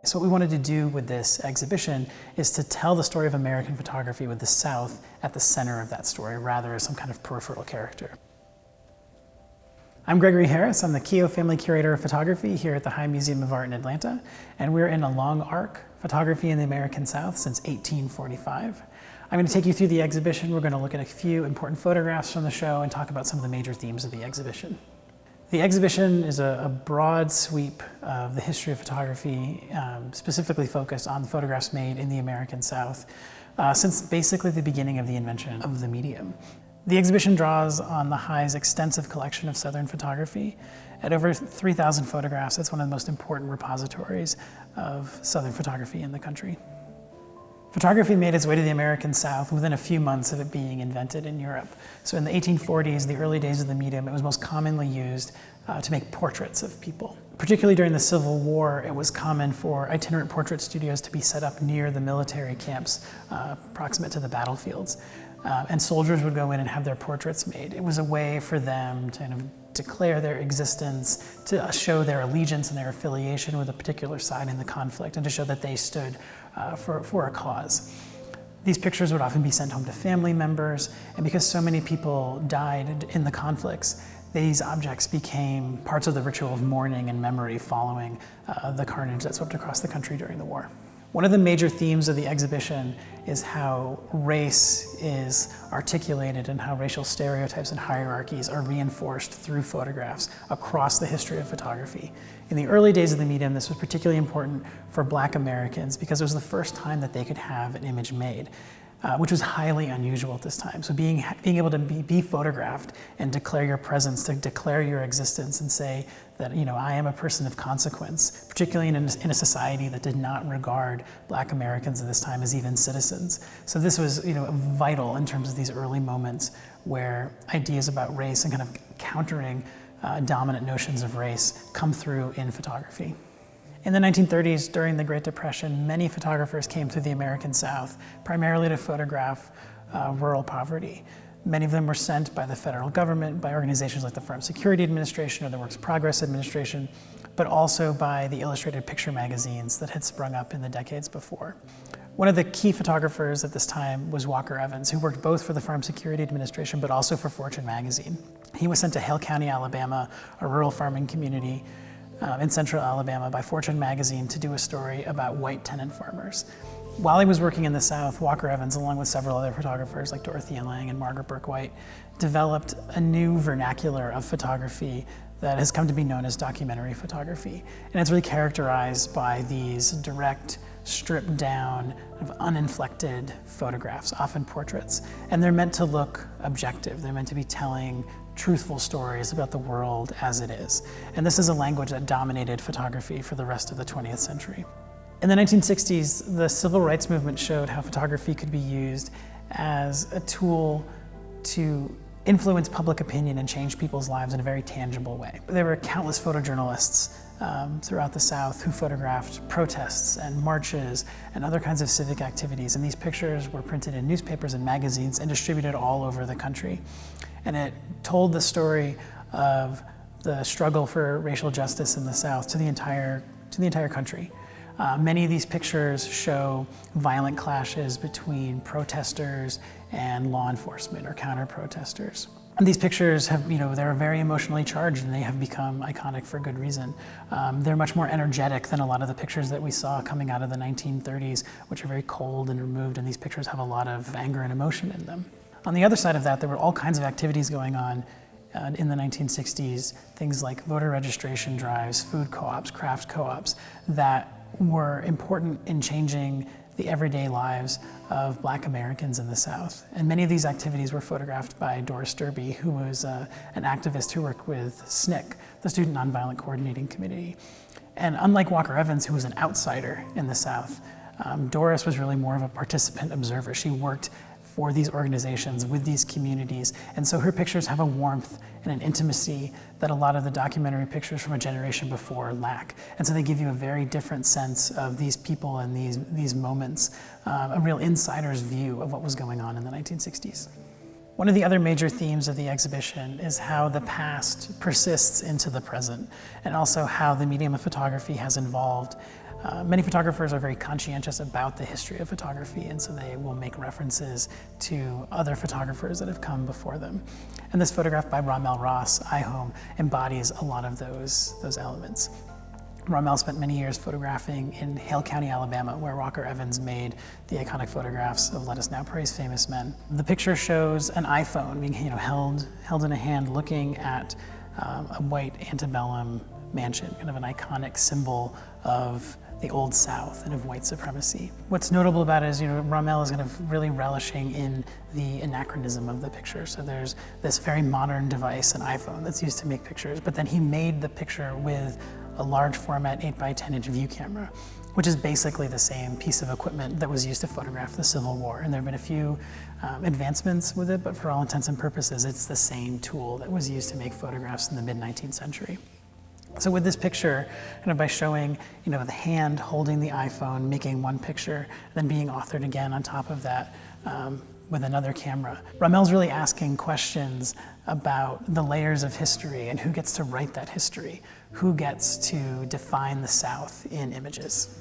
So what we wanted to do with this exhibition is to tell the story of American photography with the South at the center of that story, rather as some kind of peripheral character. I'm Gregory Harris. I'm the Keough Family Curator of Photography here at the High Museum of Art in Atlanta, and we're in a long arc, photography in the American South since 1845. I'm going to take you through the exhibition. We're going to look at a few important photographs from the show and talk about some of the major themes of the exhibition. The exhibition is a broad sweep of the history of photography, specifically focused on the photographs made in the American South since basically the beginning of the invention of the medium. The exhibition draws on the High's extensive collection of Southern photography. At over 3,000 photographs, it's one of the most important repositories of Southern photography in the country. Photography made its way to the American South within a few months of it being invented in Europe. So in the 1840s, the early days of the medium, it was most commonly used to make portraits of people. Particularly during the Civil War, it was common for itinerant portrait studios to be set up near the military camps proximate to the battlefields. And soldiers would go in and have their portraits made. It was a way for them to kind of declare their existence, to show their allegiance and their affiliation with a particular side in the conflict, and to show that they stood for a cause. These pictures would often be sent home to family members, and because so many people died in the conflicts, these objects became parts of the ritual of mourning and memory following the carnage that swept across the country during the war. One of the major themes of the exhibition is how race is articulated and how racial stereotypes and hierarchies are reinforced through photographs across the history of photography. In the early days of the medium, this was particularly important for Black Americans because it was the first time that they could have an image made, which was highly unusual at this time. So being able to be photographed and declare your presence, to declare your existence and say that, you know, I am a person of consequence, particularly in a society that did not regard Black Americans at this time as even citizens. So this was, you know, vital in terms of these early moments where ideas about race and kind of countering dominant notions of race come through in photography. In the 1930s, during the Great Depression, many photographers came through the American South, primarily to photograph rural poverty. Many of them were sent by the federal government, by organizations like the Farm Security Administration or the Works Progress Administration, but also by the illustrated picture magazines that had sprung up in the decades before. One of the key photographers at this time was Walker Evans, who worked both for the Farm Security Administration but also for Fortune magazine. He was sent to Hale County, Alabama, a rural farming community in central Alabama, by Fortune magazine to do a story about white tenant farmers. While he was working in the South, Walker Evans, along with several other photographers like Dorothea Lange and Margaret Burke White, developed a new vernacular of photography that has come to be known as documentary photography. And it's really characterized by these direct, stripped down, uninflected photographs, often portraits. And they're meant to look objective. They're meant to be telling truthful stories about the world as it is. And this is a language that dominated photography for the rest of the 20th century. In the 1960s, the civil rights movement showed how photography could be used as a tool to influence public opinion and change people's lives in a very tangible way. There were countless photojournalists throughout the South who photographed protests and marches and other kinds of civic activities, and these pictures were printed in newspapers and magazines and distributed all over the country. And it told the story of the struggle for racial justice in the South to the entire country. Many of these pictures show violent clashes between protesters and law enforcement or counter-protesters. And these pictures have, you know, they're very emotionally charged and they have become iconic for good reason. They're much more energetic than a lot of the pictures that we saw coming out of the 1930s, which are very cold and removed, and these pictures have a lot of anger and emotion in them. On the other side of that, there were all kinds of activities going on in the 1960s, things like voter registration drives, food co-ops, craft co-ops, that were important in changing the everyday lives of Black Americans in the South. And many of these activities were photographed by Doris Derby, who was an activist who worked with SNCC, the Student Nonviolent Coordinating Committee. And unlike Walker Evans, who was an outsider in the South, Doris was really more of a participant observer. She worked for these organizations, with these communities. And so her pictures have a warmth and an intimacy that a lot of the documentary pictures from a generation before lack. And so they give you a very different sense of these people and these moments, a real insider's view of what was going on in the 1960s. One of the other major themes of the exhibition is how the past persists into the present, and also how the medium of photography has evolved Many photographers are very conscientious about the history of photography, and so they will make references to other photographers that have come before them. And this photograph by Rommel Ross, iHome, embodies a lot of those elements. Rommel spent many years photographing in Hale County, Alabama, where Walker Evans made the iconic photographs of Let Us Now Praise Famous Men. The picture shows an iPhone being held in a hand looking at a white antebellum mansion, kind of an iconic symbol of the Old South and of white supremacy. What's notable about it is, Rommel is kind of really relishing in the anachronism of the picture. So there's this very modern device, an iPhone, that's used to make pictures, but then he made the picture with a large format 8x10-inch view camera, which is basically the same piece of equipment that was used to photograph the Civil War. And there have been a few advancements with it, but for all intents and purposes, it's the same tool that was used to make photographs in the mid-19th century. So with this picture, by showing, the hand holding the iPhone, making one picture, then being authored again on top of that with another camera, Rommel's really asking questions about the layers of history and who gets to write that history, who gets to define the South in images.